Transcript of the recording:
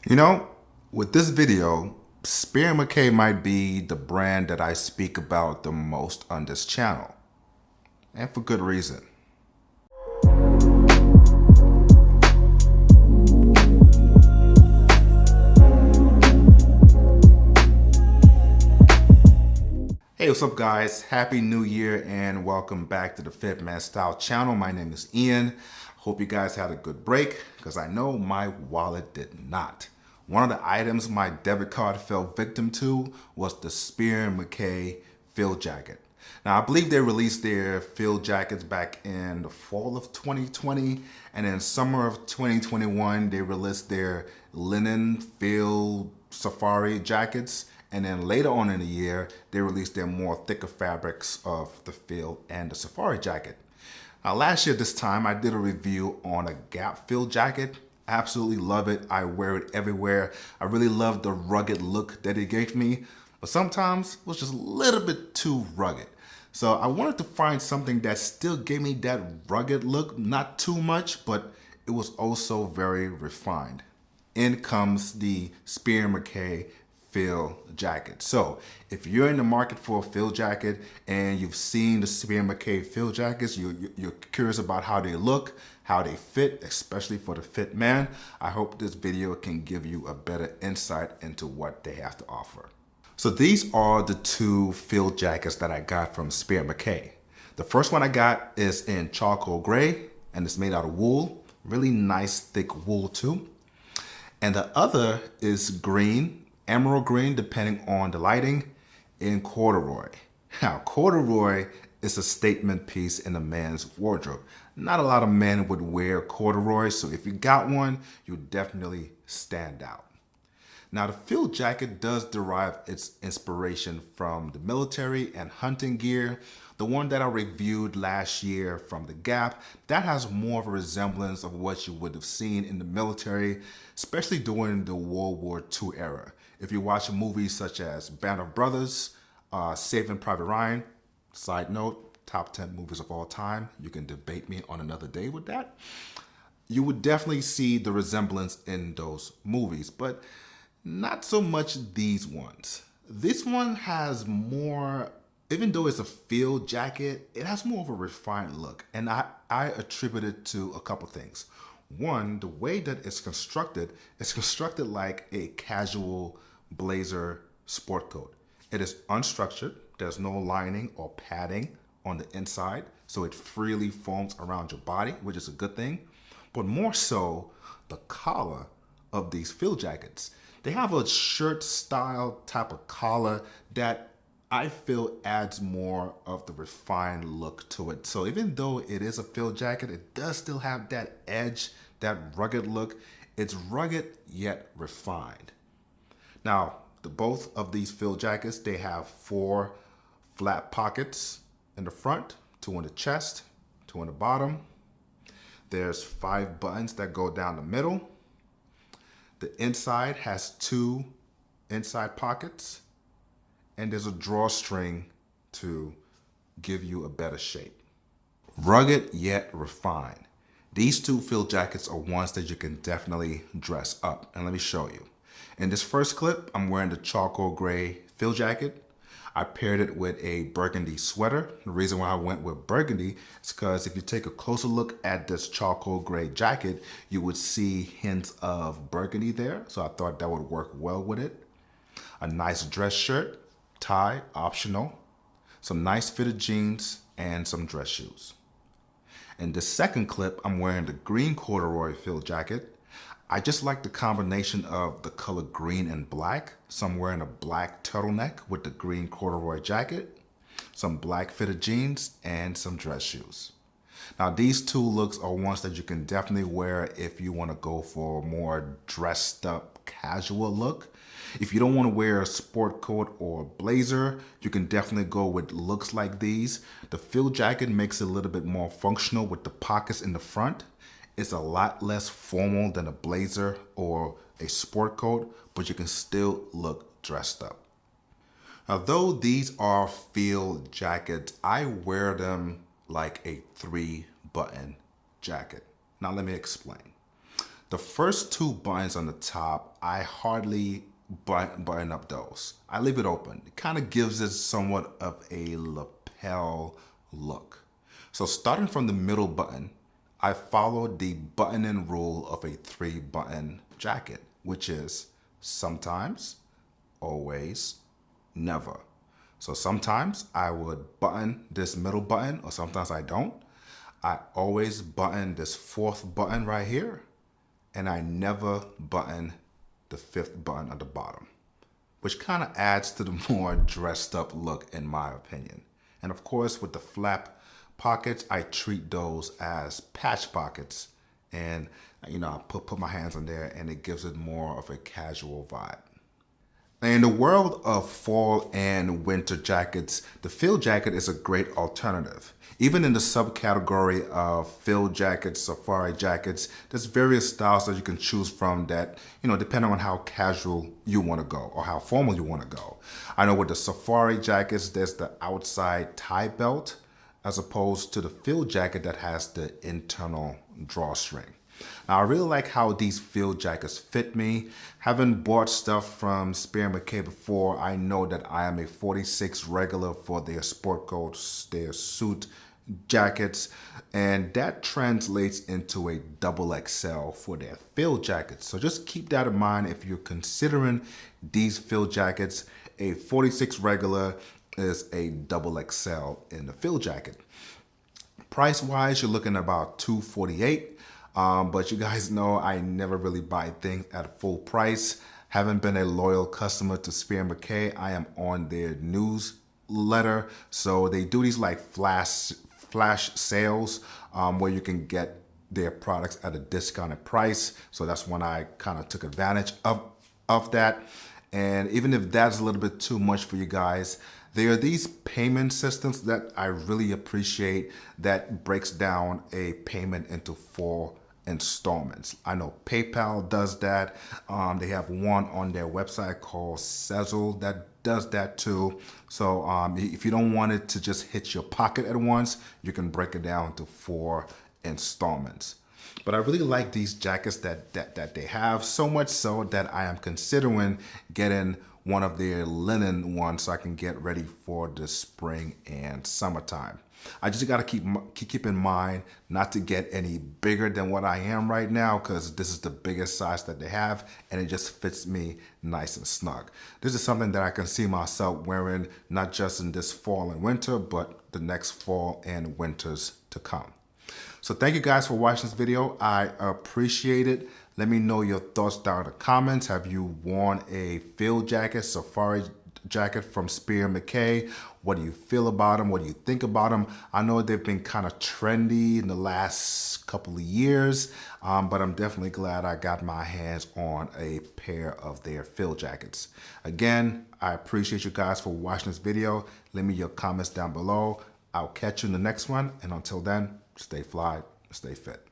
You know, with this video, Spier Mackay might be the brand that I speak about the most on this channel, and for good reason. Hey, what's up guys? Happy New Year and welcome back to the Fit Man Style channel. My name is Ian. Hope you guys had a good break because I know my wallet did not. One of the items my debit card fell victim to was the Spier Mackay field jacket. Now, I believe they released their field jackets back in the fall of 2020, and in summer of 2021, they released their linen field safari jackets. And then later on in the year, they released their more thicker fabrics of the field and the safari jacket. Now, last year this time, I did a review on a Gap field jacket. Absolutely love it. I wear it everywhere. I really love the rugged look that it gave me, but sometimes it was just a little bit too rugged. So I wanted to find something that still gave me that rugged look, not too much, but it was also very refined. In comes the Spier Mackay field jacket. So if you're in the market for a field jacket and you've seen the Spier Mackay field jackets, you're curious about how they look, how they fit, especially for the fit man, I hope this video can give you a better insight into what they have to offer. So these are the two field jackets that I got from Spier Mackay. The first one I got is in charcoal gray and it's made out of wool, really nice thick wool too. And the other is green, emerald green, depending on the lighting, in corduroy. Now, corduroy is a statement piece in a man's wardrobe. Not a lot of men would wear corduroy, so if you got one, you definitely stand out. Now, the field jacket does derive its inspiration from the military and hunting gear. The one that I reviewed last year from the Gap, that has more of a resemblance of what you would have seen in the military, especially during the World War II era. If you watch movies such as Band of Brothers, Saving Private Ryan, side note, top 10 movies of all time, you can debate me on another day with that, you would definitely see the resemblance in those movies, but not so much these ones. This one has more, even though it's a field jacket, it has more of a refined look, and I attribute it to a couple things. One, the way that it's constructed like a casual blazer sport coat. It is unstructured. There's no lining or padding on the inside, so it freely forms around your body, which is a good thing. But more so, the collar of these field jackets. They have a shirt style type of collar that I feel adds more of the refined look to it. So even though it is a field jacket, it does still have that edge, that rugged look. It's rugged yet refined. Now, both of these field jackets, they have 4 flat pockets in the front, 2 in the chest, 2 in the bottom. There's 5 buttons that go down the middle. The inside has 2 inside pockets, and there's a drawstring to give you a better shape. Rugged yet refined. These 2 field jackets are ones that you can definitely dress up, and let me show you. In this first clip, I'm wearing the charcoal gray field jacket. I paired it with a burgundy sweater. The reason why I went with burgundy is because if you take a closer look at this charcoal gray jacket, you would see hints of burgundy there. So I thought that would work well with it. A nice dress shirt, tie, optional, some nice fitted jeans, and some dress shoes. In the second clip, I'm wearing the green corduroy field jacket. I just like the combination of the color green and black. So I'm wearing a black turtleneck with the green corduroy jacket, some black fitted jeans, and some dress shoes. Now these 2 looks are ones that you can definitely wear if you want to go for a more dressed up casual look. If you don't want to wear a sport coat or blazer, you can definitely go with looks like these. The field jacket makes it a little bit more functional with the pockets in the front. It's a lot less formal than a blazer or a sport coat, but you can still look dressed up. Although these are field jackets, I wear them like a 3-button jacket. Now let me explain. The first 2 buttons on the top, I hardly button up those. I leave it open. It kind of gives it somewhat of a lapel look. So starting from the middle button, I followed the button-in rule of a 3-button jacket, which is sometimes, always, never. So sometimes I would button this middle button, or sometimes I don't. I always button this 4th button right here, and I never button the 5th button at the bottom, which kind of adds to the more dressed up look in my opinion. And of course, with the flap pockets, I treat those as patch pockets, and I put my hands on there, and it gives it more of a casual vibe. In the world of fall and winter jackets, the field jacket is a great alternative. Even in the subcategory of field jackets, safari jackets, there's various styles that you can choose from that, depending on how casual you want to go or how formal you want to go. I know with the safari jackets, there's the outside tie belt as opposed to the field jacket that has the internal drawstring. Now, I really like how these field jackets fit me. Having bought stuff from Spier Mackay before, I know that I am a 46 regular for their sport coats, their suit jackets, and that translates into a double XL for their field jackets. So just keep that in mind if you're considering these field jackets. A 46 regular is a double XL in the field jacket. Price wise, you're looking at about $248. But you guys know I never really buy things at full price. Having been a loyal customer to Spier Mackay, I am on their newsletter. So they do these like flash sales where you can get their products at a discounted price. So that's when I kind of took advantage of that. And even if that's a little bit too much for you guys, there are these payment systems that I really appreciate that breaks down a payment into 4 installments. I know PayPal does that. They have one on their website called Sezzle that does that too. So if you don't want it to just hit your pocket at once, you can break it down into 4 installments. But I really like these jackets that they have, so much so that I am considering getting one of their linen ones so I can get ready for the spring and summertime. I just got to keep in mind not to get any bigger than what I am right now, because this is the biggest size that they have and it just fits me nice and snug. This is something that I can see myself wearing not just in this fall and winter, but the next fall and winters to come. So thank you guys for watching this video. I appreciate it. Let me know your thoughts down in the comments. Have you worn a field jacket, safari jacket from Spier Mackay? What do you feel about them? What do you think about them? I know they've been kind of trendy in the last couple of years, but I'm definitely glad I got my hands on a pair of their field jackets. Again, I appreciate you guys for watching this video. Leave me your comments down below. I'll catch you in the next one. And until then, stay fly, stay fit.